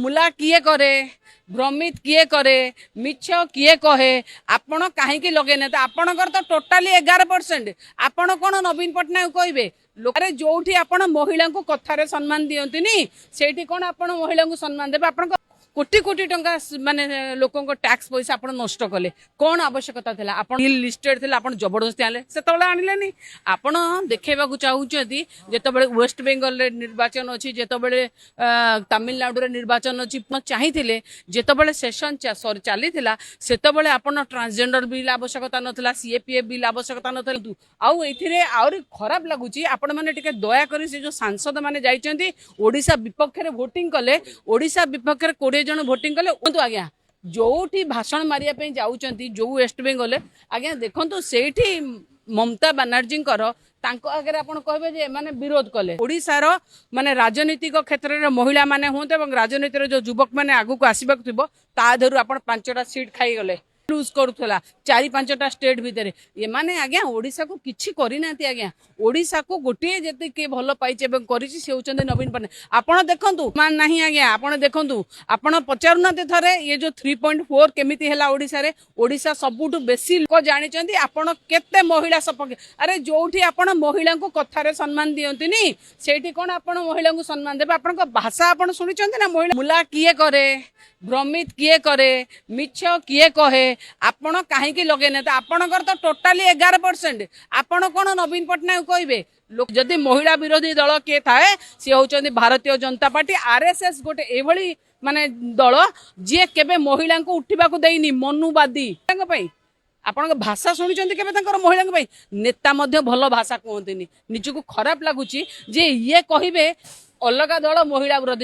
मुला किए करे भ्रमित किए करे मिछ किए कहे आपण कहीं लगे आपणकर तो टोटाली 11%। आपण कौन नवीन पट्टनायक कहे लोके जो महिला को कथार सम्मान दियंती से कौन आप महिला को सम्मान देवे आप कोटी कोटी टंका माने लोकों को टैक्स पैसा आप नष्ट कले कौन आवश्यकता था आप लिस्टेड थे आप जबरदस्ती आने से आनिले आप देखा चाहते जिते वेस्ट बेंगल निर्वाचन अच्छी जिते तमिलनाडु निर्वाचन अच्छी चाहिए जिते सेशन चली से आप ट्रांसजेंडर बिल आवश्यकता नाला सीएपीएफ बिल आवश्यकता नाला आहरी खराब लगुच आपण मैंने दया कर जो सांसद मैंने जाइए ओडिशा विपक्ष में भोटिंग कले ओडिशा विपक्ष में 20 जन भोटिंग कले आज्ञा जो भाषण मारिया जाऊँच जो वेस्ट बेंगल आज्ञा देखो से ममता बनर्जी आगे आप कहे माने विरोध कले ओडिशार माने राजनीतिक क्षेत्र में महिला माने होते राजनीति जो युवक मैंने आगू आसवाक थी ताधर आप 5टा सीट खाईगले लूज करूला 4-5टा स्टेट भितर ये माने आज्ञा ओडिशा को किछि करना आज्ञा ओडिशा को गोटे जति के भल पाई से होचंदे नवीन पट्टनायक आपण देखंतु मान नहीं आज्ञा आपण देखंतु आपण पचारुना थरे ये जो 3.4 केमिति हैला ओडिशा रे ओडिशा सबुठु बेसी लोक जानिचंदी आपण केते महिला सपक्ष अरे जोठी आपण महिला को कथारे सम्मान दियंतिनी सेठी कोन आपण महिला को सम्मान देबे आपण को भाषा आपण सुनिचंदी ना महिला मुला किए करे भ्रमित किए करे मिछ किए कहे आपण कहीं लगे आपणकर तो टोटाली 11%। आपण कौन नवीन पट्टनायक कहे लोक जदि महिला विरोधी दल किए थाए सी होचंदी भारतीय जनता पार्टी आरएसएस गोटे एभली माने दल जी केबे महिला को उठा देनी मनुवादी आपण भाषा शुणुंट के महिला नेता भल भाषा कहते निजक खराब लगुच जे ये कहे अलग दल महिला विरोधी